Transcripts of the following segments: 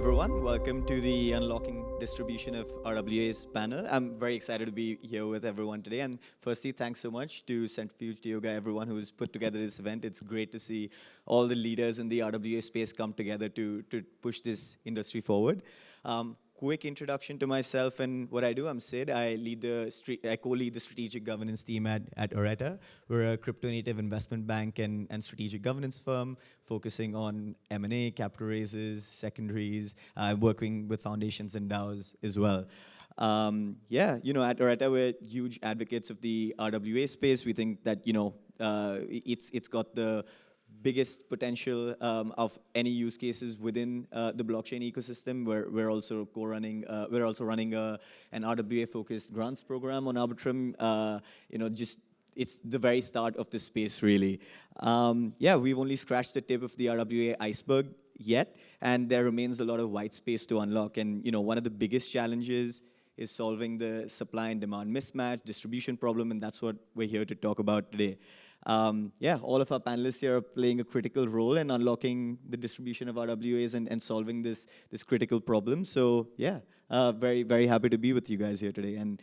everyone. Welcome to the Unlocking Distribution of RWAs panel. I'm very excited to be here with everyone today. And firstly, thanks so much to Centrifuge, to Yoga, everyone who's put together this event. It's great to see all the leaders in the RWA space come together to push this industry forward. Quick introduction to myself and what I do. I'm Sid. I co-lead the strategic governance team at Areta. We're a crypto-native investment bank and strategic governance firm focusing on M&A, capital raises, secondaries, working with foundations and DAOs as well. At Areta, we're huge advocates of the RWA space. We think that, it's got the biggest potential of any use cases within the blockchain ecosystem. We're also running an RWA-focused grants program on Arbitrum. It's the very start of the space, really. We've only scratched the tip of the RWA iceberg yet, and there remains a lot of white space to unlock. And one of the biggest challenges is solving the supply and demand mismatch, distribution problem, and that's what we're here to talk about today. All of our panelists here are playing a critical role in unlocking the distribution of RWAs and solving this critical problem. So very, very happy to be with you guys here today. And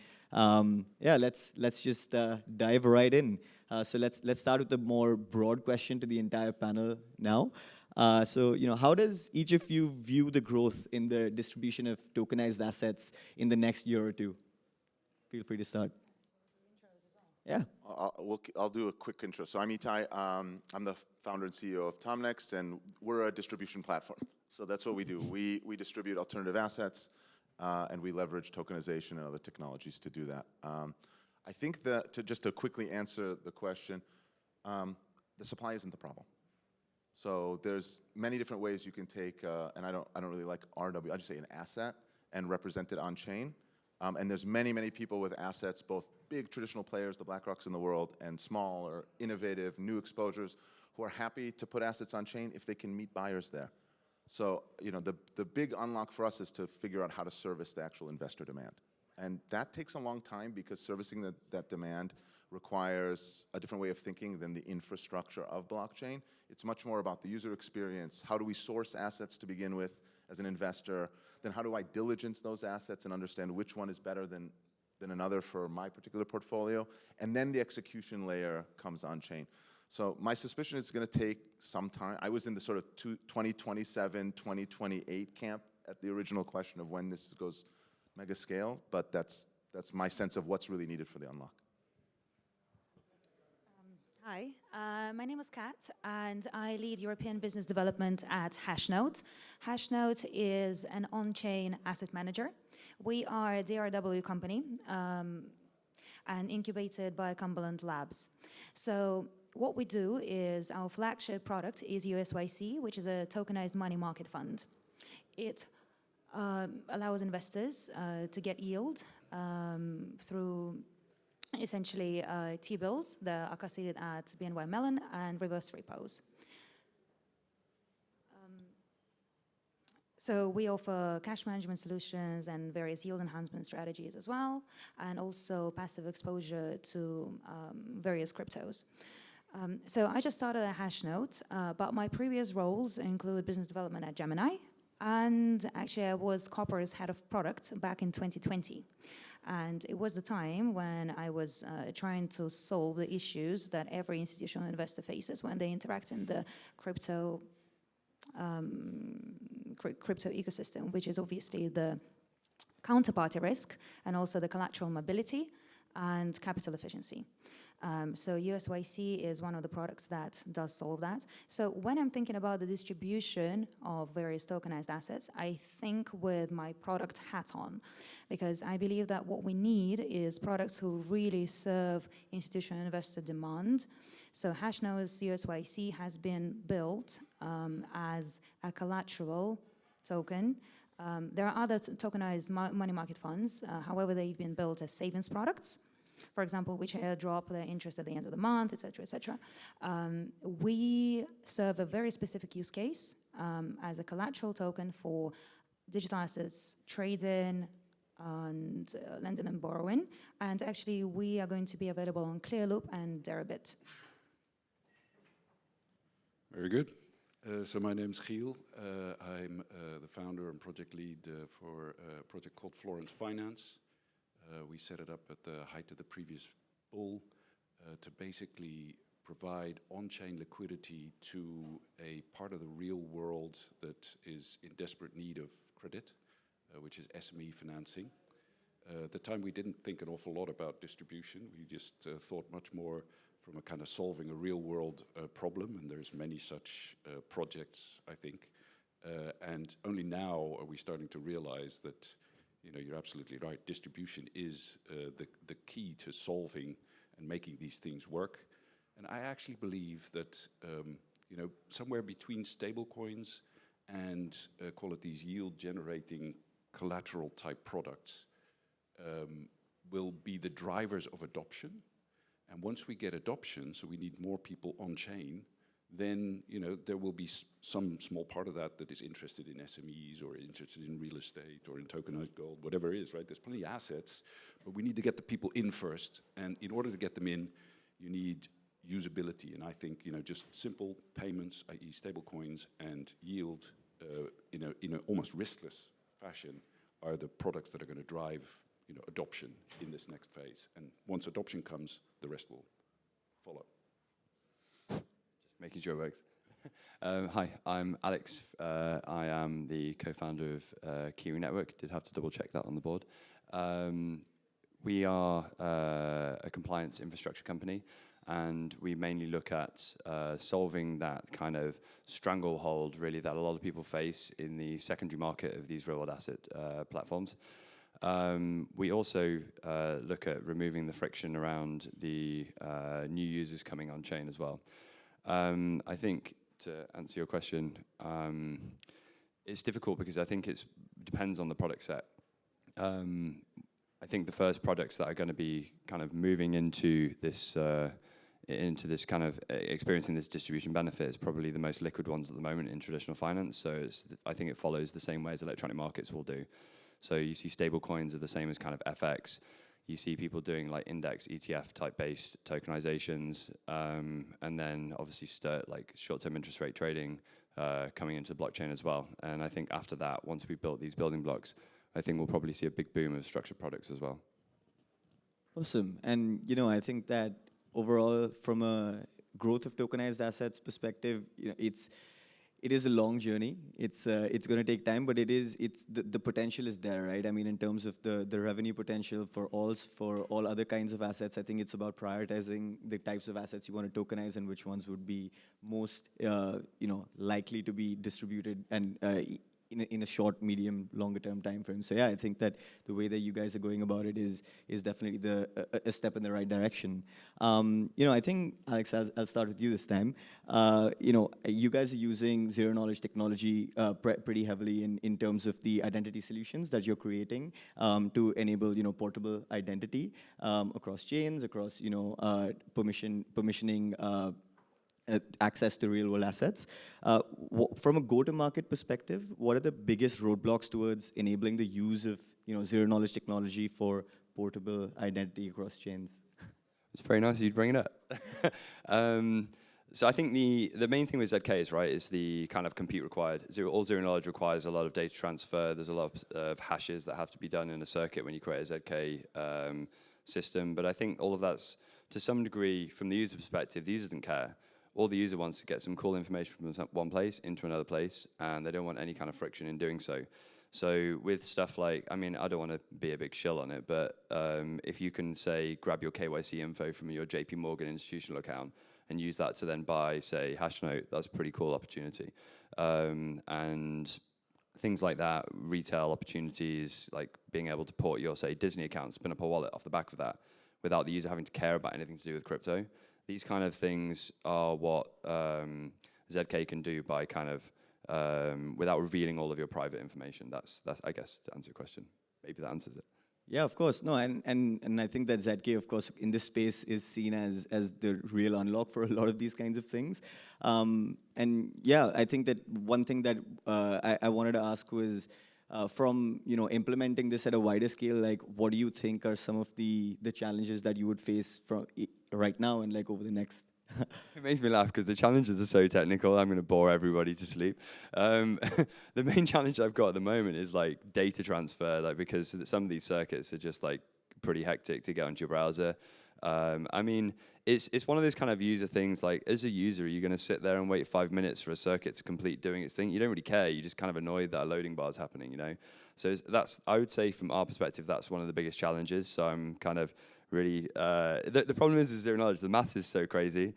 let's just dive right in. So let's start with the more broad question to the entire panel now. How does each of you view the growth in the distribution of tokenized assets in the next year or two? Feel free to start. Yeah. I'll do a quick intro. So I'm Itay. I'm the founder and CEO of TomNext, and we're a distribution platform. So that's what we do. We distribute alternative assets, and we leverage tokenization and other technologies to do that. I think that to quickly answer the question, the supply isn't the problem. So there's many different ways you can take, and I don't really like RWA. I just say an asset and represent it on chain. And there's many people with assets, both big traditional players, the BlackRocks in the world, and small or innovative new exposures who are happy to put assets on chain if they can meet buyers there. So the big unlock for us is to figure out how to service the actual investor demand. And that takes a long time because servicing that demand requires a different way of thinking than the infrastructure of blockchain. It's much more about the user experience. How do we source assets to begin with as an investor? Then how do I diligence those assets and understand which one is better than another for my particular portfolio? And then the execution layer comes on chain. So my suspicion is going to take some time. I was in the sort of 2027, 2028 camp at the original question of when this goes mega scale, but that's my sense of what's really needed for the unlock. Hi, my name is Kat, and I lead European business development at Hashnote. Hashnote is an on-chain asset manager. We are a DRW company and incubated by Cumberland Labs. So what we do is our flagship product is USYC, which is a tokenized money market fund. It allows investors to get yield through essentially T-bills that are custodied at BNY Mellon and reverse repos. So we offer cash management solutions and various yield enhancement strategies as well, and also passive exposure to various cryptos. So I just started at Hashnote, but my previous roles include business development at Gemini, and actually I was Copper's head of product back in 2020. And it was the time when I was trying to solve the issues that every institutional investor faces when they interact in the crypto ecosystem, which is obviously the counterparty risk and also the collateral mobility and capital efficiency. So USYC is one of the products that does solve that. So when I'm thinking about the distribution of various tokenized assets, I think with my product hat on, because I believe that what we need is products who really serve institutional investor demand. So Hashnote's USYC has been built as a collateral token. There are other tokenized money market funds, however, they've been built as savings products. For example, which airdrop their interest at the end of the month, et cetera, et cetera. We serve a very specific use case as a collateral token for digital assets trading and lending and borrowing. And actually, we are going to be available on Clearloop and Deribit. Very good. So my name's Chiel. I'm the founder and project lead for a project called Florence Finance. We set it up at the height of the previous bull to basically provide on-chain liquidity to a part of the real world that is in desperate need of credit, which is SME financing. At the time, we didn't think an awful lot about distribution. We just thought much more from a kind of solving a real-world problem, and there's many such projects, I think. And only now are we starting to realize that, you're absolutely right. Distribution is the key to solving and making these things work. And I actually believe that, somewhere between stablecoins and call it these yield-generating collateral-type products will be the drivers of adoption. And once we get adoption, so we need more people on chain, then there will be some small part of that is interested in SMEs or interested in real estate or in tokenized gold, whatever it is, right? There's plenty of assets, but we need to get the people in first. And in order to get them in, you need usability. And I think just simple payments, i.e. stable coins, and yield in a almost riskless fashion are the products that are going to drive adoption in this next phase. And once adoption comes, the rest will follow. Just making sure it works. Hi, I'm Alex. I am the co-founder of Keyring Network. Did have to double check that on the board. We are a compliance infrastructure company, and we mainly look at solving that kind of stranglehold, really, that a lot of people face in the secondary market of these real-world asset platforms. We also look at removing the friction around the new users coming on chain as well. I think, to answer your question, it's difficult because I think it depends on the product set. I think the first products that are going to be kind of moving into this kind of experiencing this distribution benefit is probably the most liquid ones at the moment in traditional finance. So I think it follows the same way as electronic markets will do. So you see stable coins are the same as kind of FX. You see people doing like index ETF type based tokenizations, and then obviously like short-term interest rate trading coming into blockchain as well. And I think after that, once we've built these building blocks, I think we'll probably see a big boom of structured products as well. Awesome. And I think that overall, from a growth of tokenized assets perspective, it is a long journey. It's going to take time, but the potential is there, right? I mean, in terms of the revenue potential for all other kinds of assets, I think it's about prioritizing the types of assets you want to tokenize and which ones would be most likely to be distributed and in a short, medium, longer term time frame. So yeah, I think that the way that you guys are going about it is definitely a step in the right direction. I think, Alex, I'll start with you this time. You guys are using zero knowledge technology pretty heavily in terms of the identity solutions that you're creating to enable portable identity across chains, across permissioning. Access to real-world assets. From a go-to-market perspective, what are the biggest roadblocks towards enabling the use of zero-knowledge technology for portable identity across chains? It's very nice you'd bring it up. So I think the main thing with ZK is the kind of compute required. All zero knowledge requires a lot of data transfer. There's a lot of hashes that have to be done in a circuit when you create a ZK system. But I think all of that's, to some degree, from the user perspective, the user doesn't care. All the user wants to get some cool information from one place into another place, and they don't want any kind of friction in doing so. So with stuff like, I mean, I don't want to be a big shill on it, but if you can, say, grab your KYC info from your JP Morgan institutional account and use that to then buy, say, Hashnote, that's a pretty cool opportunity. And things like that, retail opportunities, like being able to port your, say, Disney account, spin up a wallet off the back of that, without the user having to care about anything to do with crypto. These kind of things are what ZK can do by kind of, without revealing all of your private information. That's I guess, to answer your question. Maybe that answers it. Yeah, of course. No, and I think that ZK, of course, in this space is seen as the real unlock for a lot of these kinds of things. And yeah, I think that one thing that I wanted to ask was, from implementing this at a wider scale, like what do you think are some of the challenges that you would face from right now and like over the next It makes me laugh because the challenges are so technical. I'm going to bore everybody to sleep. The main challenge I've got at the moment is like data transfer, like because some of these circuits are just like pretty hectic to get onto your browser. I mean, it's one of those kind of user things. Like as a user, you're going to sit there and wait 5 minutes for a circuit to complete doing its thing. You don't really care. You're just kind of annoyed that a loading bar is happening, you know. So that's, I would say, from our perspective, that's one of the biggest challenges. So I'm kind of really, the problem is with zero knowledge, the math is so crazy,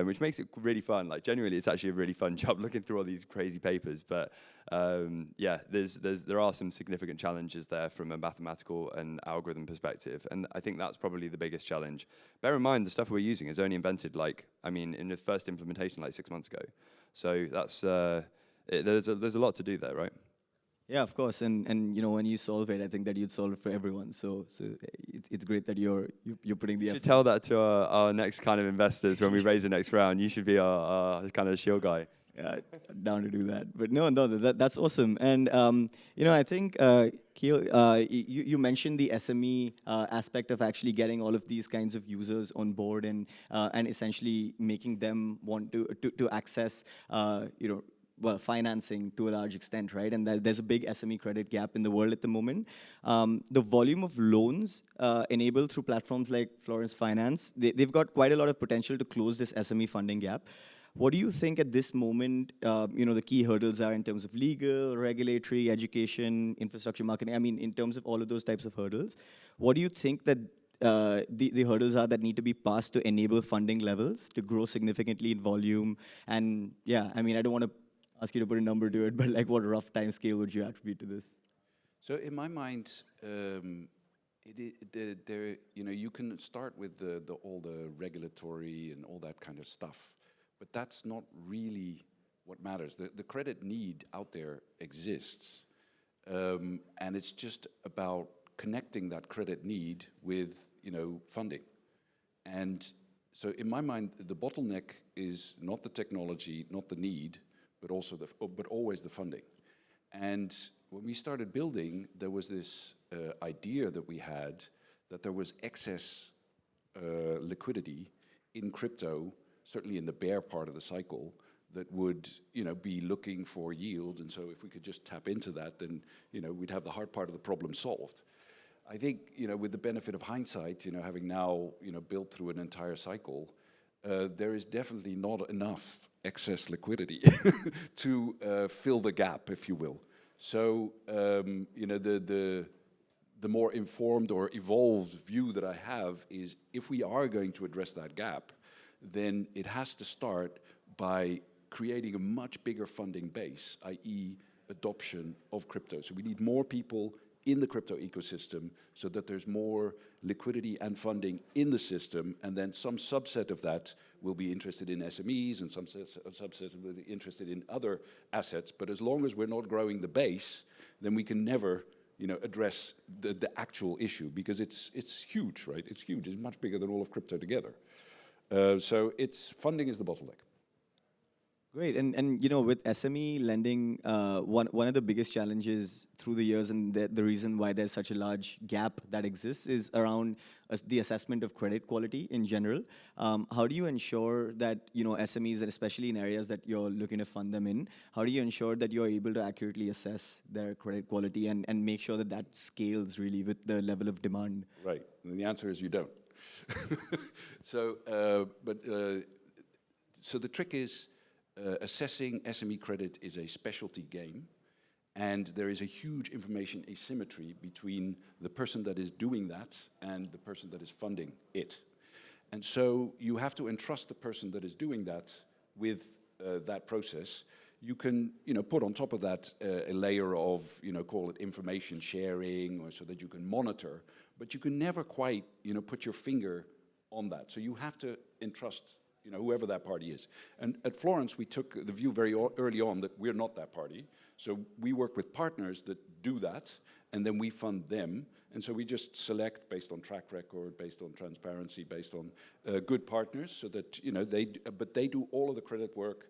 which makes it really fun. Like genuinely, it's actually a really fun job looking through all these crazy papers. But yeah, there are some significant challenges there from a mathematical and algorithm perspective. And I think that's probably the biggest challenge. Bear in mind, the stuff we're using is only invented in the first implementation like 6 months ago. So that's, there's a lot to do there, right? Yeah, of course, and you know, when you solve it, I think that you'd solve it for everyone. So it's great that you're putting the You effort. should tell that to our next kind of investors when we raise the next round. You should be our kind of shield guy. Yeah, down to do that. But no, that's awesome. And you know, I think Chiel, you mentioned the SME aspect of actually getting all of these kinds of users on board and essentially making them want to access you know, well, financing to a large extent, right? And there's a big SME credit gap in the world at the moment. The volume of loans enabled through platforms like Florence Finance, they've got quite a lot of potential to close this SME funding gap. What do you think at this moment, you know, the key hurdles are in terms of legal, regulatory, education, infrastructure, marketing? I mean, in terms of all of those types of hurdles, what do you think that the hurdles are that need to be passed to enable funding levels to grow significantly in volume? And yeah, I mean, I don't want to ask you to put a number to it, but like what rough time scale would you attribute to this? So in my mind, you know, you can start with all the regulatory and all that kind of stuff, but that's not really what matters. The credit need out there exists, and it's just about connecting that credit need with, you know, funding. And so in my mind, the bottleneck is not the technology, not the need, but also but always the funding. And when we started building, there was this idea that we had that there was excess liquidity in crypto, certainly in the bear part of the cycle, that would, you know, be looking for yield. And so if we could just tap into that, then, you know, we'd have the hard part of the problem solved. I think, you know, with the benefit of hindsight, you know, having now, you know, built through an entire cycle, there is definitely not enough excess liquidity to fill the gap, if you will. So, you know, the more informed or evolved view that I have is if we are going to address that gap, then it has to start by creating a much bigger funding base, i.e. adoption of crypto. So we need more people in the crypto ecosystem so that there's more liquidity and funding in the system, and then some subset of that will be interested in SMEs and some subset will be interested in other assets. But as long as we're not growing the base, then we can never, you know, address the actual issue, because it's huge, right? It's huge. It's much bigger than all of crypto together. So funding is the bottleneck. Great, and you know, with SME lending, one of the biggest challenges through the years, and the reason why there's such a large gap that exists, is around the assessment of credit quality in general. How do you ensure that, you know, SMEs, and especially in areas that you're looking to fund them in, how do you ensure that you're able to accurately assess their credit quality and make sure that that scales really with the level of demand? Right, and the answer is you don't. So, so the trick is, assessing SME credit is a specialty game, and there is a huge information asymmetry between the person that is doing that and the person that is funding it. And so you have to entrust the person that is doing that with that process. You can, you know, put on top of that a layer of, you know, call it information sharing, or so that you can monitor, but you can never quite, you know, put your finger on that. So you have to entrust, you know, whoever that party is. And at Florence, we took the view very early on that we're not that party. So we work with partners that do that, and then we fund them. And so we just select based on track record, based on transparency, based on good partners, so that, you know, but they do all of the credit work.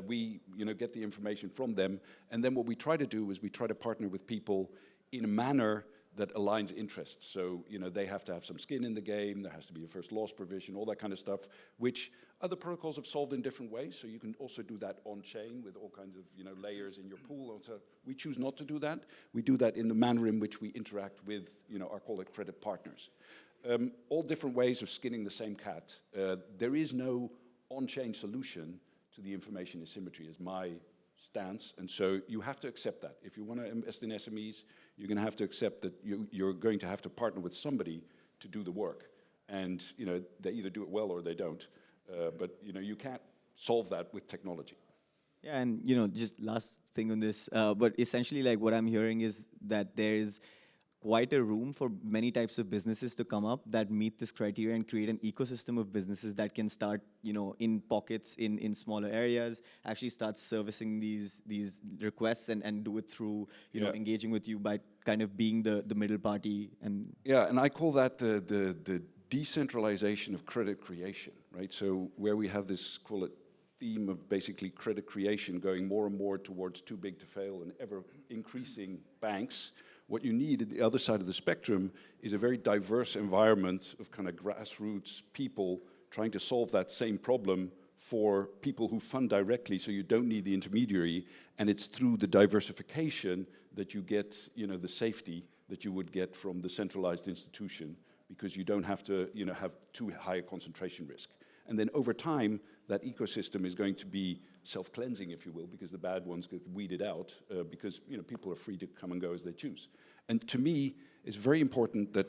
We, you know, get the information from them. And then what we try to do is we try to partner with people in a manner that aligns interests. So, you know, they have to have some skin in the game, there has to be a first loss provision, all that kind of stuff, which Other protocols have solved in different ways, so you can also do that on-chain with all kinds of layers in your pool. So we choose not to do that. We do that in the manner in which we interact with our call it credit partners. All different ways of skinning the same cat. There is no on-chain solution to the information asymmetry, is my stance, and so you have to accept that. If you want to invest in SMEs, you're going to have to accept that you're going to have to partner with somebody to do the work. And they either do it well or they don't. But you can't solve that with technology. Yeah, and just last thing on this, but essentially, like what I'm hearing is that there is quite a room for many types of businesses to come up that meet this criteria and create an ecosystem of businesses that can start, in pockets, in smaller areas, actually start servicing these requests and do it through, engaging with you by kind of being the middle party. And yeah, and I call that the decentralization of credit creation, right? So where we have this, call it, theme of basically credit creation going more and more towards too big to fail and ever increasing banks, what you need at the other side of the spectrum is a very diverse environment of kind of grassroots people trying to solve that same problem for people who fund directly, so you don't need the intermediary, and it's through the diversification that you get the safety that you would get from the centralized institution, because you don't have to have too high a concentration risk. And then over time, that ecosystem is going to be self-cleansing, if you will, because the bad ones get weeded out, because people are free to come and go as they choose. And to me, it's very important that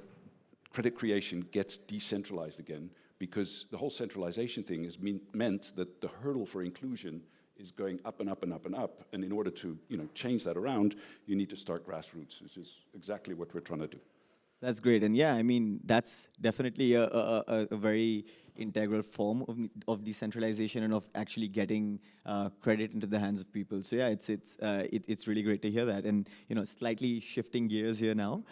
credit creation gets decentralized again, because the whole centralization thing has meant that the hurdle for inclusion is going up and up and up and up. And in order to change that around, you need to start grassroots, which is exactly what we're trying to do. that's great. And yeah, I mean, that's definitely a very integral form of decentralization and of actually getting credit into the hands of people. So yeah, it's really great to hear that. And slightly shifting gears here now,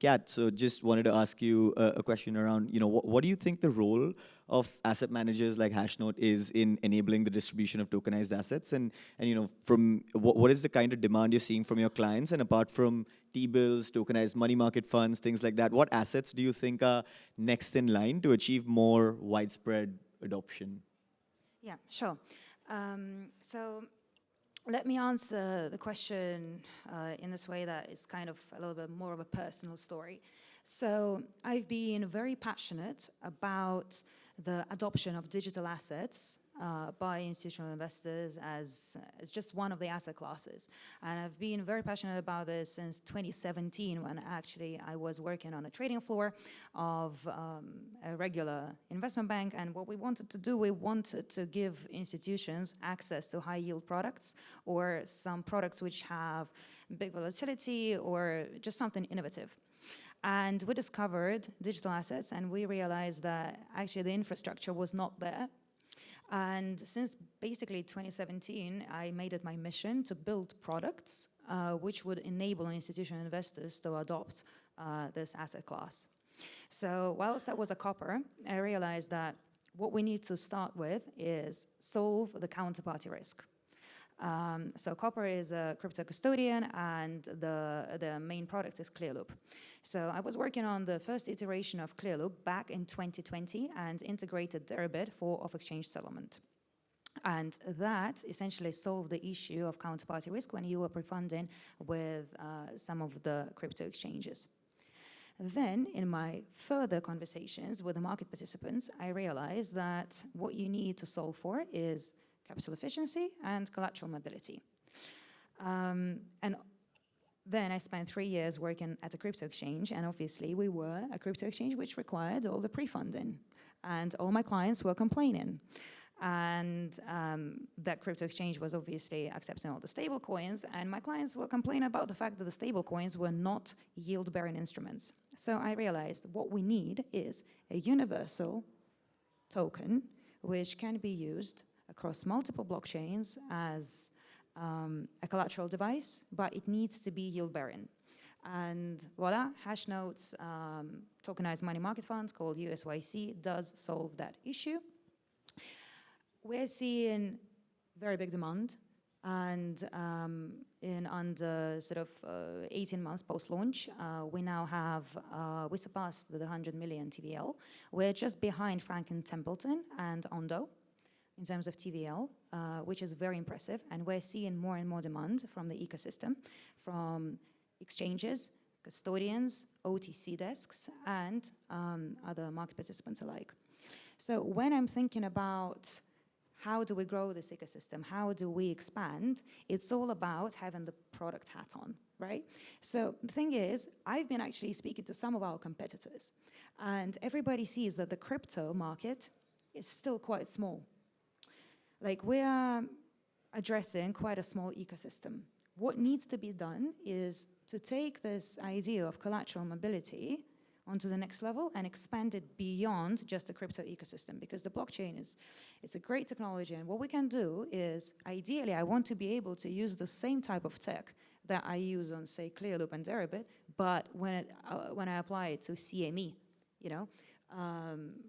Kat. So just wanted to ask you a question around what do you think the role of asset managers like Hashnote is in enabling the distribution of tokenized assets, and from what is the kind of demand you're seeing from your clients, and apart from T-bills, tokenized money market funds, things like that, what assets do you think are next in line to achieve more widespread adoption? Yeah, sure. So let me answer the question in this way that is kind of a little bit more of a personal story. So I've been very passionate about the adoption of digital assets by institutional investors as just one of the asset classes. And I've been very passionate about this since 2017, when actually I was working on a trading floor of a regular investment bank. And what we wanted to do, we wanted to give institutions access to high yield products, or some products which have big volatility, or just something innovative. And we discovered digital assets, and we realized that actually the infrastructure was not there. And since basically 2017, I made it my mission to build products which would enable institutional investors to adopt this asset class. So whilst that was a copper, I realized that what we need to start with is solve the counterparty risk. So Copper is a crypto custodian, and the main product is Clearloop. So I was working on the first iteration of Clearloop back in 2020 and integrated Deribit for off-exchange settlement. And that essentially solved the issue of counterparty risk when you were pre-funding with some of the crypto exchanges. Then, in my further conversations with the market participants, I realized that what you need to solve for is capital efficiency and collateral mobility. And then I spent 3 years working at a crypto exchange, and obviously we were a crypto exchange which required all the pre-funding, and all my clients were complaining. And that crypto exchange was obviously accepting all the stable coins, and my clients were complaining about the fact that the stable coins were not yield-bearing instruments. So I realized what we need is a universal token which can be used across multiple blockchains as a collateral device, but it needs to be yield-bearing. And voila, Hashnote's tokenized money market fund called USYC does solve that issue. We're seeing very big demand And in under sort of 18 months post-launch, we now have, we surpassed the 100 million TVL. We're just behind Franklin Templeton and Ondo in terms of TVL, which is very impressive. And we're seeing more and more demand from the ecosystem, from exchanges, custodians, OTC desks, and other market participants alike. So when I'm thinking about how do we grow this ecosystem, how do we expand, it's all about having the product hat on, right? So the thing is, I've been actually speaking to some of our competitors, and everybody sees that the crypto market is still quite small. Like, we are addressing quite a small ecosystem. What needs to be done is to take this idea of collateral mobility onto the next level and expand it beyond just the crypto ecosystem, because the blockchain it's a great technology, and what we can do is, ideally, I want to be able to use the same type of tech that I use on, say, Clearloop and Deribit, but when I apply it to CME, you know,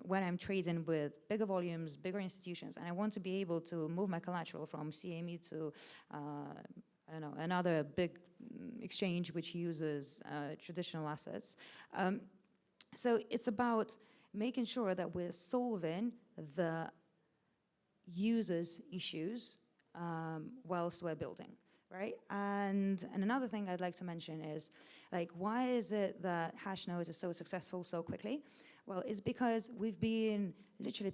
when I'm trading with bigger volumes, bigger institutions, and I want to be able to move my collateral from CME to, I don't know, another big exchange which uses traditional assets. So it's about making sure that we're solving the users' issues whilst we're building, right? And another thing I'd like to mention is, like, why is it that Hashnote is so successful so quickly? Well, it's because we've been literally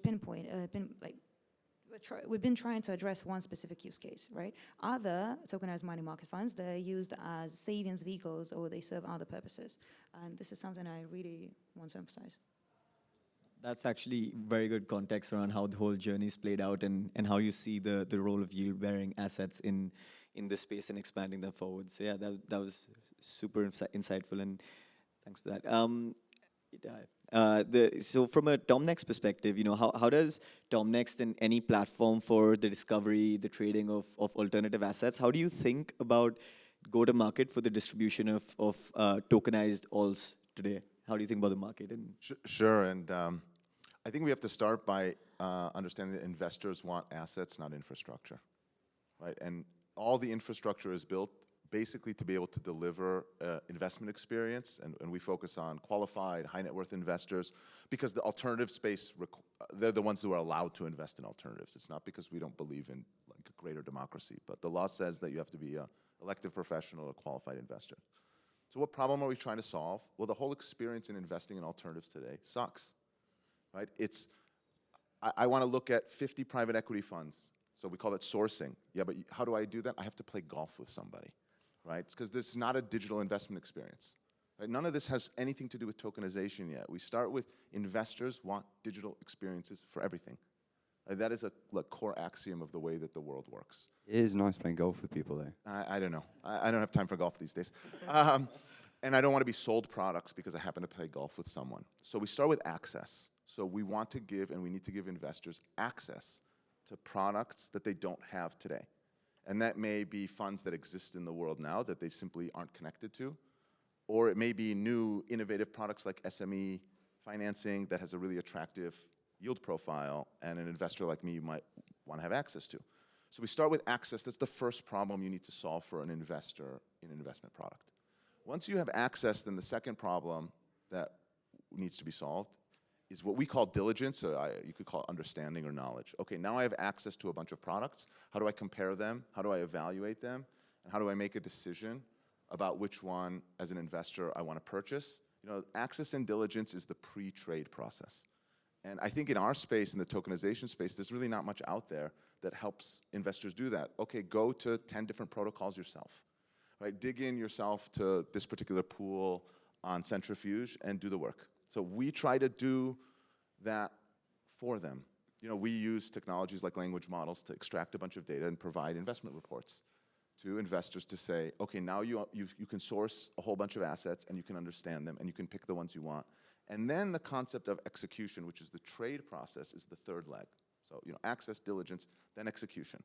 we've been trying to address one specific use case, right? Other tokenized money market funds, they're used as savings vehicles, or they serve other purposes. And this is something I really want to emphasize. That's actually very good context around how the whole journey's played out, and how you see the role of yield-bearing assets in this space and expanding them forward. So yeah, that was super insightful, and thanks for that. So from a TomNext perspective, you know, how does TomNext and any platform for the discovery, the trading of alternative assets, how do you think about go-to-market for the distribution of tokenized alts today? How do you think about the market? And Sure, and I think we have to start by understanding that investors want assets, not infrastructure, right? And all the infrastructure is built basically to be able to deliver investment experience, and we focus on qualified, high net worth investors, because the alternative space, they're the ones who are allowed to invest in alternatives. It's not because we don't believe in, like, a greater democracy, but the law says that you have to be an elective professional or qualified investor. So what problem are we trying to solve? Well, the whole experience in investing in alternatives today sucks, right? I want to look at 50 private equity funds, so we call it sourcing. Yeah, but how do I do that? I have to play golf with somebody, right? It's because this is not a digital investment experience. Right? None of this has anything to do with tokenization yet. We start with investors want digital experiences for everything. That is a core axiom of the way that the world works. It is nice playing golf with people, though. I don't know. I don't have time for golf these days. And I don't want to be sold products because I happen to play golf with someone. So we start with access. So we want to give, and we need to give investors access to products that they don't have today. And that may be funds that exist in the world now that they simply aren't connected to, or it may be new innovative products like SME financing that has a really attractive yield profile, and an investor like me might want to have access to. So we start with access. That's the first problem you need to solve for an investor in an investment product. Once you have access, then the second problem that needs to be solved is what we call diligence, or you could call it understanding or knowledge. Okay, now I have access to a bunch of products. How do I compare them? How do I evaluate them? And how do I make a decision about which one, as an investor, I want to purchase? You know, access and diligence is the pre-trade process. And I think in our space, in the tokenization space, there's really not much out there that helps investors do that. Okay, go to 10 different protocols yourself, right? Dig in yourself to this particular pool on centrifuge and do the work. So we try to do that for them. You know, we use technologies like language models to extract a bunch of data and provide investment reports to investors to say, okay, now you can source a whole bunch of assets and you can understand them and you can pick the ones you want. And then the concept of execution, which is the trade process, is the third leg. So, you know, access, diligence, then execution.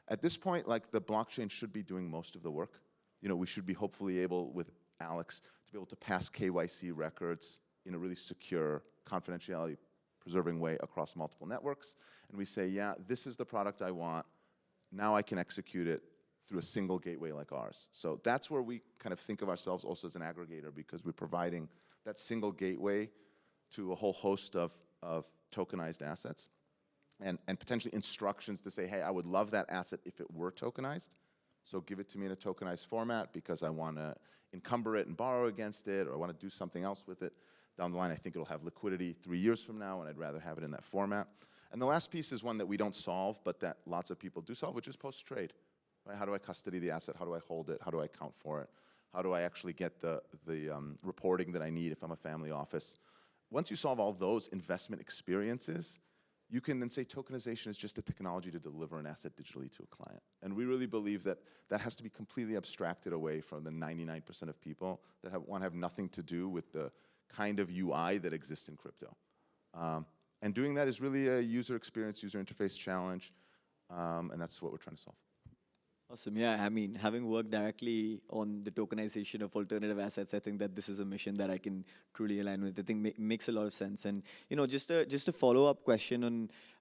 At this point, like, the blockchain should be doing most of the work. You know, we should be hopefully able, with Alex, to be able to pass KYC records in a really secure, confidentiality preserving way across multiple networks. And we say, yeah, this is the product I want. Now I can execute it. through a single gateway like ours. So that's where we kind of think of ourselves also as an aggregator, because we're providing that single gateway to a whole host of tokenized assets and potentially instructions to say, hey, I would love that asset if it were tokenized. So give it to me in a tokenized format because I want to encumber it and borrow against it, or I want to do something else with it down the line. I think it'll have liquidity 3 years from now, and I'd rather have it in that format. And the last piece is one that we don't solve, but that lots of people do solve, which is post-trade. Right? How do I custody the asset? How do I hold it? How do I account for it? How do I actually get the reporting that I need if I'm a family office? Once you solve all those investment experiences, you can then say tokenization is just a technology to deliver an asset digitally to a client. And we really believe that that has to be completely abstracted away from the 99% of people that want to have nothing to do with the kind of UI that exists in crypto. And doing that is really a user experience, user interface challenge, and that's what we're trying to solve. Awesome. Yeah, I mean, having worked directly on the tokenization of alternative assets, I think that this is a mission that I can truly align with. I think makes a lot of sense. And just a follow-up question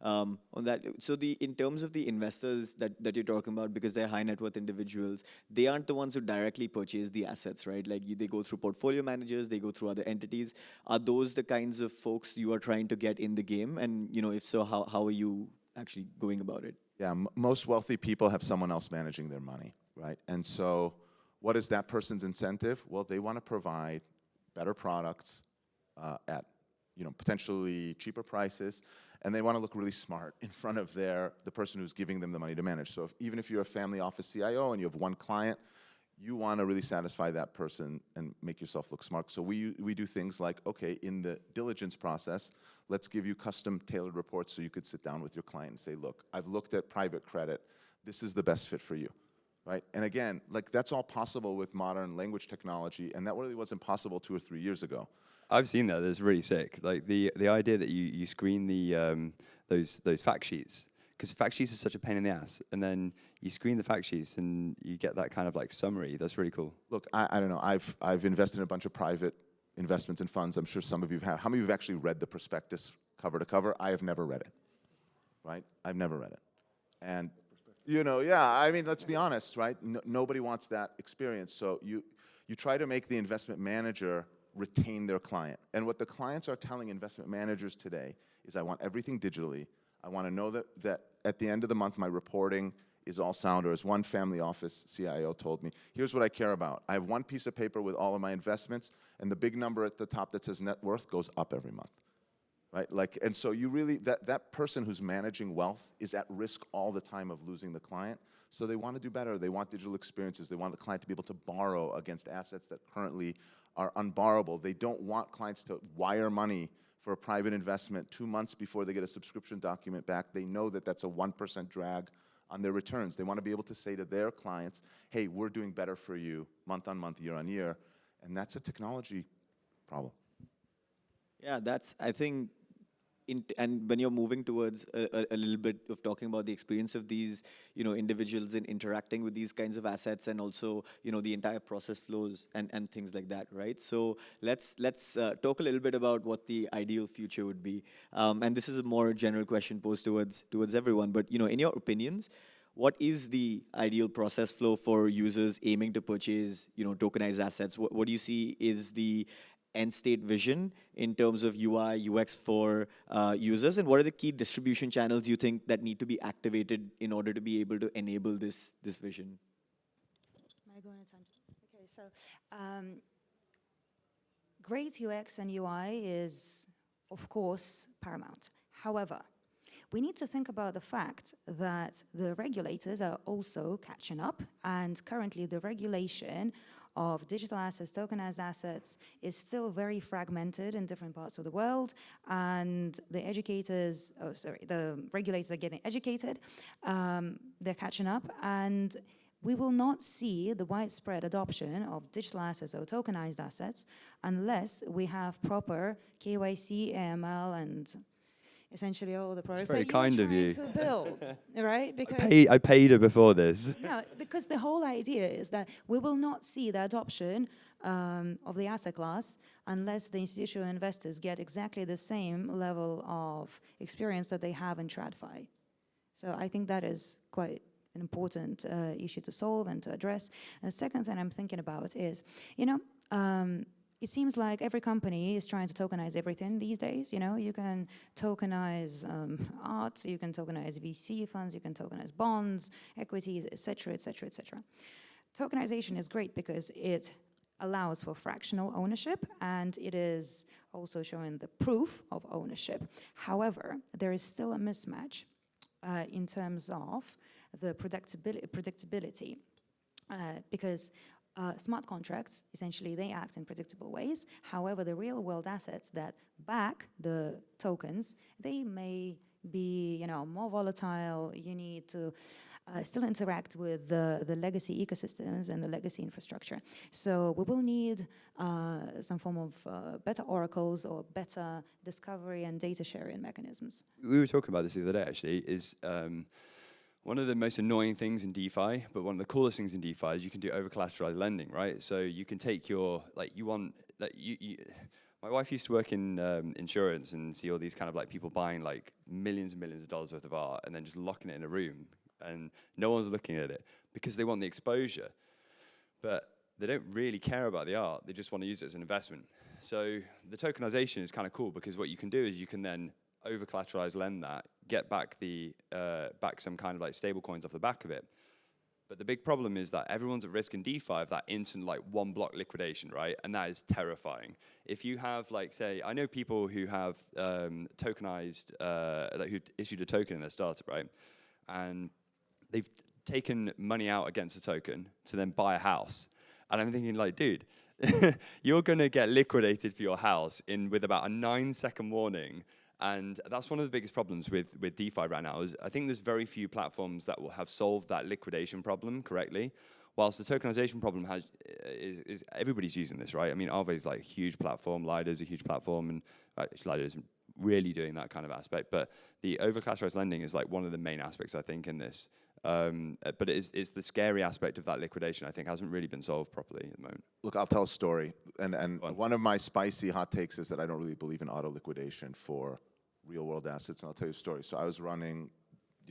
on that. So in terms of the investors that you're talking about, because they're high net worth individuals, they aren't the ones who directly purchase the assets, right? Like they go through portfolio managers, they go through other entities. Are those the kinds of folks you are trying to get in the game? And if so, how are you actually going about it? Yeah, most wealthy people have someone else managing their money, right? And so what is that person's incentive? Well, they want to provide better products at potentially cheaper prices, and they want to look really smart in front of the person who's giving them the money to manage. So even if you're a family office CIO and you have one client, you want to really satisfy that person and make yourself look smart. So we do things like, okay, in the diligence process, let's give you custom tailored reports so you could sit down with your client and say, look, I've looked at private credit. This is the best fit for you, right? And again, like that's all possible with modern language technology, and that really wasn't possible 2 or 3 years ago. I've seen that. That's really sick. Like the idea that you screen the those fact sheets, because fact sheets are such a pain in the ass, and then you screen the fact sheets and you get that kind of like summary. That's really cool. Look, I don't know. I've invested in a bunch of private investments and funds. I'm sure some of you have. How many of you have actually read the prospectus cover to cover? I have never read it, right? I've never read it. And, yeah, I mean, let's be honest, right? Nobody wants that experience. So you try to make the investment manager retain their client. And what the clients are telling investment managers today is I want everything digitally. I want to know that at the end of the month, my reporting is all sound. Or as one family office CIO told me, here's what I care about. I have one piece of paper with all of my investments, and the big number at the top that says net worth goes up every month, right? And so you really, that person who's managing wealth is at risk all the time of losing the client. So they want to do better. They want digital experiences. They want the client to be able to borrow against assets that currently are unborrowable. They don't want clients to wire money for a private investment 2 months before they get a subscription document back. They know that that's a 1% drag on their returns. They want to be able to say to their clients, hey, we're doing better for you month on month, year on year. And that's a technology problem. Yeah, I think, and when you're moving towards a little bit of talking about the experience of these, individuals in interacting with these kinds of assets, and also, the entire process flows and things like that, right? So let's talk a little bit about what the ideal future would be. And this is a more general question posed towards everyone. But in your opinions, what is the ideal process flow for users aiming to purchase, tokenized assets? What do you see is the end state vision in terms of UI, UX for users, and what are the key distribution channels you think that need to be activated in order to be able to enable this vision? Am I going to tangent? Okay, so great UX and UI is, of course, paramount. However, we need to think about the fact that the regulators are also catching up, and currently the regulation of digital assets, tokenized assets, is still very fragmented in different parts of the world, and the regulators are getting educated, they're catching up, and we will not see the widespread adoption of digital assets or tokenized assets unless we have proper KYC, AML, and essentially all the products that you're trying to build, right? Because I paid her before this. no, because the whole idea is that we will not see the adoption of the asset class unless the institutional investors get exactly the same level of experience that they have in TradFi. So I think that is quite an important issue to solve and to address. And the second thing I'm thinking about is, it seems like every company is trying to tokenize everything these days. You can tokenize art, you can tokenize VC funds, you can tokenize bonds, equities, etc., etc., etc. Tokenization is great because it allows for fractional ownership, and it is also showing the proof of ownership. However, there is still a mismatch in terms of the predictability, because smart contracts, essentially, they act in predictable ways. However, the real-world assets that back the tokens, they may be, more volatile. You need to still interact with the legacy ecosystems and the legacy infrastructure. So we will need some form of better oracles or better discovery and data sharing mechanisms. We were talking about this the other day, actually, is one of the most annoying things in DeFi, but one of the coolest things in DeFi is you can do over-collateralized lending, right? So you can take your, my wife used to work in insurance and see all these kind of people buying millions and millions of dollars worth of art and then just locking it in a room and no one's looking at it because they want the exposure. But they don't really care about the art, they just want to use it as an investment. So the tokenization is kind of cool because what you can do is you can then over-collateralize lend that, get back back some kind of stable coins off the back of it. But the big problem is that everyone's at risk in DeFi of that instant one block liquidation, right? And that is terrifying. If you have say, I know people who have tokenized, who issued a token in their startup, right? And they've taken money out against a token to then buy a house. And I'm thinking dude, you're gonna get liquidated for your house with about a 9-second warning. And that's one of the biggest problems with DeFi right now is I think there's very few platforms that will have solved that liquidation problem correctly, whilst the tokenization problem is everybody's using this, right? I mean, Aave is a huge platform, Lida's a huge platform, and actually Lida isn't really doing that kind of aspect, but the over-collateralized lending is one of the main aspects, I think, in this. But it's the scary aspect of that liquidation, I think, hasn't really been solved properly at the moment. Look, I'll tell a story. And one of my spicy hot takes is that I don't really believe in auto liquidation for real world assets. And I'll tell you a story. So I was running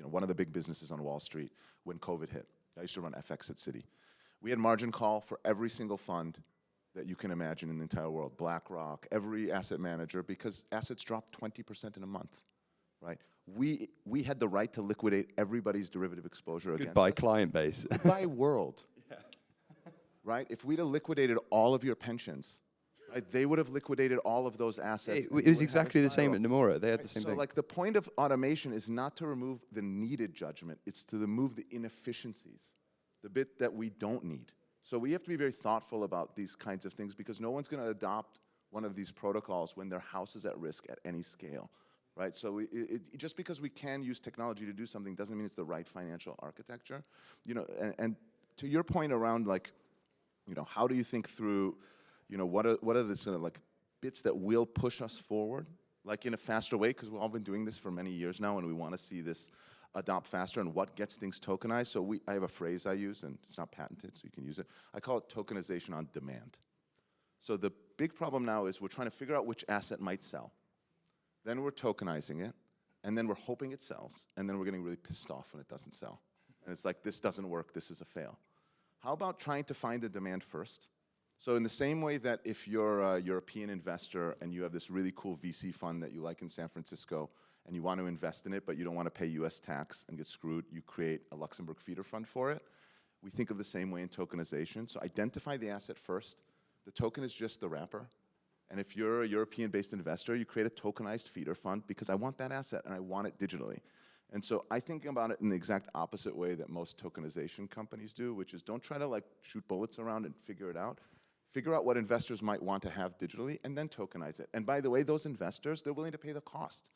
one of the big businesses on Wall Street when COVID hit. I used to run FX at Citi. We had margin call for every single fund that you can imagine in the entire world. BlackRock, every asset manager, because assets dropped 20% in a month, right? We had the right to liquidate everybody's derivative exposure against us. Goodbye client base. Goodbye world. Yeah. Right? If we'd have liquidated all of your pensions, right, they would have liquidated all of those assets. It was exactly the same at Nomura. They had the same thing. So the point of automation is not to remove the needed judgment, it's to remove the inefficiencies, the bit that we don't need. So we have to be very thoughtful about these kinds of things because no one's going to adopt one of these protocols when their house is at risk at any scale. Right, so just because we can use technology to do something doesn't mean it's the right financial architecture. And to your point around how do you think through, what are the sort of bits that will push us forward, in a faster way? Because we've all been doing this for many years now, and we want to see this adopt faster. And what gets things tokenized? So I have a phrase I use, and it's not patented, so you can use it. I call it tokenization on demand. So the big problem now is we're trying to figure out which asset might sell. Then we're tokenizing it, and then we're hoping it sells, and then we're getting really pissed off when it doesn't sell. And it's this doesn't work, this is a fail. How about trying to find the demand first? So in the same way that if you're a European investor and you have this really cool VC fund that you like in San Francisco, and you want to invest in it, but you don't want to pay US tax and get screwed, you create a Luxembourg feeder fund for it. We think of the same way in tokenization. So identify the asset first. The token is just the wrapper. And if you're a European-based investor, you create a tokenized feeder fund because I want that asset and I want it digitally. And so I think about it in the exact opposite way that most tokenization companies do, which is don't try to shoot bullets around and figure it out. Figure out what investors might want to have digitally and then tokenize it. And by the way, those investors, they're willing to pay the cost.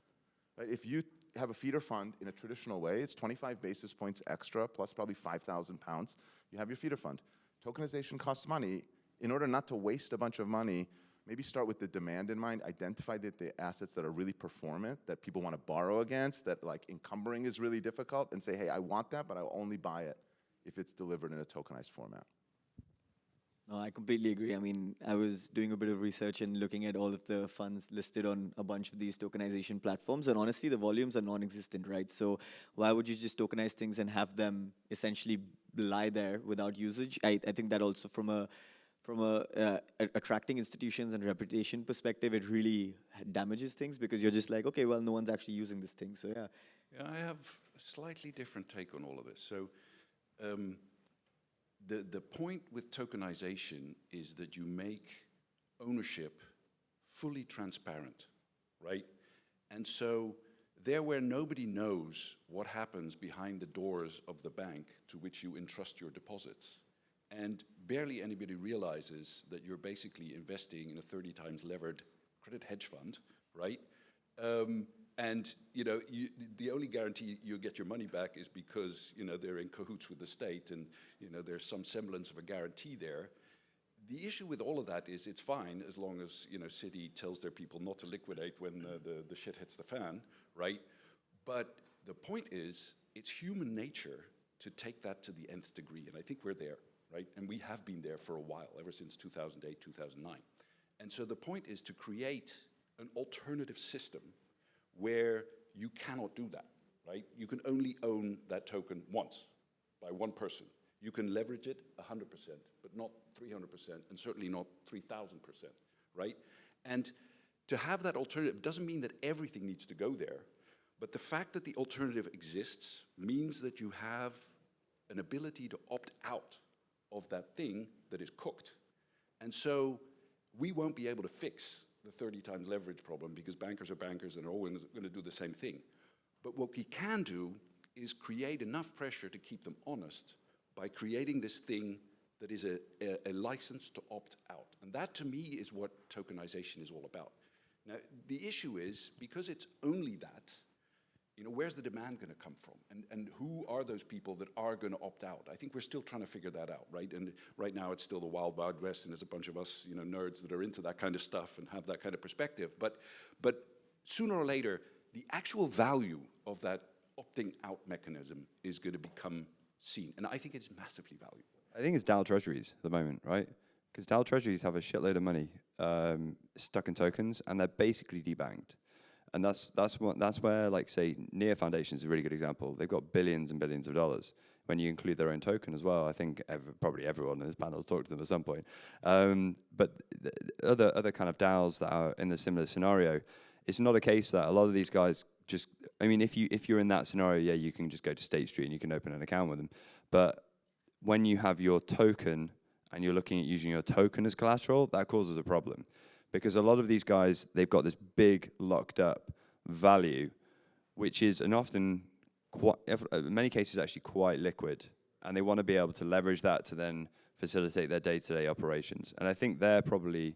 Right? If you have a feeder fund in a traditional way, it's 25 basis points extra plus probably 5,000 pounds. You have your feeder fund. Tokenization costs money. In order not to waste a bunch of money, maybe start with the demand in mind, identify the assets that are really performant, that people want to borrow against, that encumbering is really difficult, and say, hey, I want that, but I'll only buy it if it's delivered in a tokenized format. No, I completely agree. I mean, I was doing a bit of research and looking at all of the funds listed on a bunch of these tokenization platforms, and honestly, the volumes are non-existent, right? So why would you just tokenize things and have them essentially lie there without usage? I think that also from a attracting institutions and reputation perspective, it really damages things because you're just like, okay, well, no one's actually using this thing. So yeah. Yeah, I have a slightly different take on all of this. So the point with tokenization is that you make ownership fully transparent, right? And so there where nobody knows what happens behind the doors of the bank to which you entrust your deposits, and barely anybody realizes that you're basically investing in a 30 times levered credit hedge fund, right? And the only guarantee you'll get your money back is because they're in cahoots with the state, and there's some semblance of a guarantee there. The issue with all of that is it's fine as long as Citi tells their people not to liquidate when the shit hits the fan, right? But the point is it's human nature to take that to the nth degree, and I think we're there, right? And we have been there for a while, ever since 2008, 2009. And so the point is to create an alternative system where you cannot do that, right? You can only own that token once by one person. You can leverage it 100%, but not 300%, and certainly not 3,000%, right? And to have that alternative doesn't mean that everything needs to go there, but the fact that the alternative exists means that you have an ability to opt out of that thing that is cooked. And so we won't be able to fix the 30 times leverage problem because bankers are bankers and are always going to do the same thing. But what we can do is create enough pressure to keep them honest by creating this thing that is a license to opt out. And that to me is what tokenization is all about. Now, the issue is, because it's only that, where's the demand going to come from? And who are those people that are going to opt out? I think we're still trying to figure that out, right? And right now it's still the wild, wild west, and there's a bunch of us, nerds that are into that kind of stuff and have that kind of perspective. But sooner or later, the actual value of that opting out mechanism is going to become seen. And I think it's massively valuable. I think it's DAO treasuries at the moment, right? Because DAO treasuries have a shitload of money stuck in tokens, and they're basically debanked. And that's where, like, say, Near Foundation is a really good example. They've got billions and billions of dollars when you include their own token as well. I think probably everyone in this panel has talked to them at some point. But other kind of DAOs that are in the similar scenario, it's not a case that a lot of these guys just, I mean, if you're in that scenario, yeah, you can just go to State Street and you can open an account with them. But when you have your token and you're looking at using your token as collateral, that causes a problem. Because a lot of these guys, they've got this big locked up value, which is often, in many cases, actually quite liquid. And they want to be able to leverage that to then facilitate their day-to-day operations. And I think they're probably,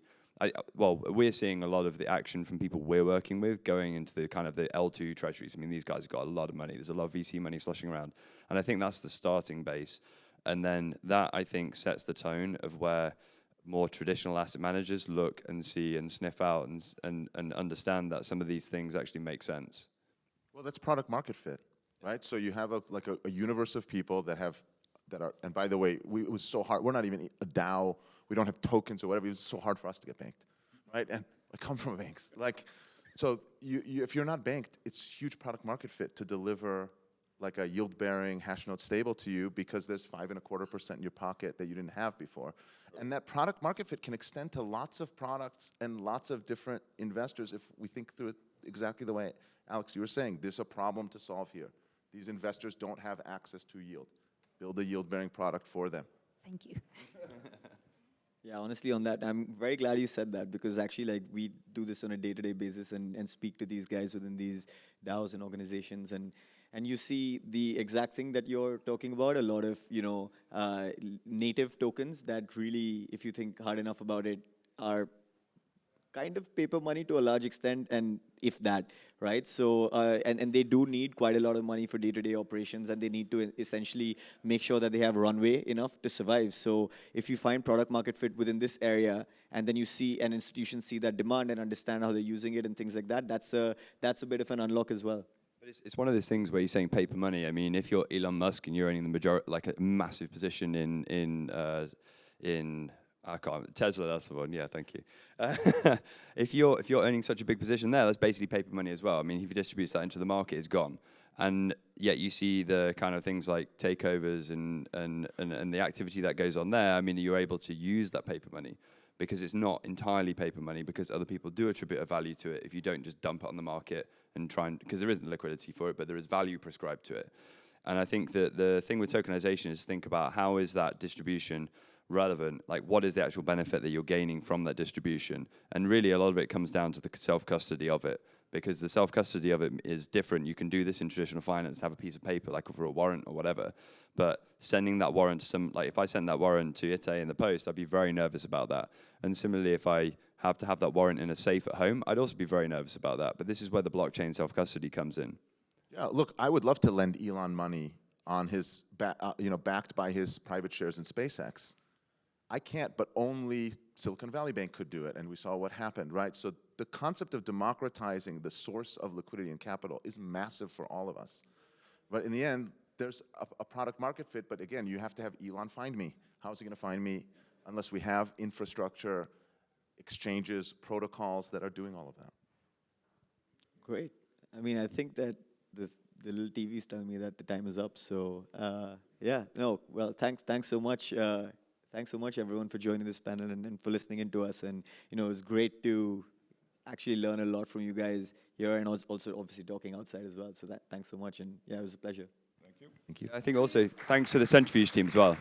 we're seeing a lot of the action from people we're working with going into the kind of the L2 treasuries. I mean, these guys have got a lot of money. There's a lot of VC money sloshing around. And I think that's the starting base. And then that, I think, sets the tone of where more traditional asset managers look and see and sniff out and understand that some of these things actually make sense. Well, that's product market fit, right? So you have a universe of people that are, and by the way, it was so hard. We're not even a DAO. We don't have tokens or whatever. It was so hard for us to get banked, right? And I come from banks. So if you're not banked, it's huge product market fit to deliver like a yield-bearing Hashnote stable to you because there's 5.25% in your pocket that you didn't have before. And that product market fit can extend to lots of products and lots of different investors if we think through it exactly the way, Alex, you were saying. There's a problem to solve here. These investors don't have access to yield. Build a yield-bearing product for them. Thank you. Yeah, honestly, on that, I'm very glad you said that because actually, we do this on a day-to-day basis and speak to these guys within these DAOs and organizations, and you see the exact thing that you're talking about, a lot of, native tokens that really, if you think hard enough about it, are kind of paper money to a large extent, and if that, right? So, and they do need quite a lot of money for day-to-day operations, and they need to essentially make sure that they have runway enough to survive. So if you find product market fit within this area, and then you see an institution see that demand and understand how they're using it and things like that, that's a bit of an unlock as well. But it's one of those things where you're saying paper money. I mean, if you're Elon Musk and you're owning the majority, like a massive position in I can't. Tesla, that's the one. Yeah, thank you. If you're owning such a big position there, that's basically paper money as well. I mean, if you distribute that into the market, it's gone. And yet you see the kind of things like takeovers and the activity that goes on there. I mean, you're able to use that paper money because it's not entirely paper money, because other people do attribute a value to it if you don't just dump it on the market and try and, because there isn't liquidity for it, but there is value prescribed to it. And I think that the thing with tokenization is to think about how is that distribution relevant, like what is the actual benefit that you're gaining from that distribution. And really a lot of it comes down to the self-custody of it, because the self-custody of it is different. You can do this in traditional finance, have a piece of paper like for a warrant or whatever, but sending that warrant to some, like if I sent that warrant to Itay in the post, I'd be very nervous about that. And similarly, if I have to have that warrant in a safe at home, I'd also be very nervous about that. But this is where the blockchain self-custody comes in. Yeah, look, I would love to lend Elon money on his, backed by his private shares in SpaceX. I can't, but only Silicon Valley Bank could do it, and we saw what happened, right? So the concept of democratizing the source of liquidity and capital is massive for all of us. But in the end, there's a product market fit, but again, you have to have Elon find me. How is he gonna find me unless we have infrastructure, exchanges, protocols that are doing all of that? Great. I mean, I think that the little TV's telling me that the time is up, so yeah, no, well, thanks so much. Thanks so much, everyone, for joining this panel and for listening in to us. And, it was great to actually learn a lot from you guys here, and also obviously talking outside as well. So thanks so much. And yeah, it was a pleasure. Thank you. Thank you. I think also thanks to the Centrifuge team as well.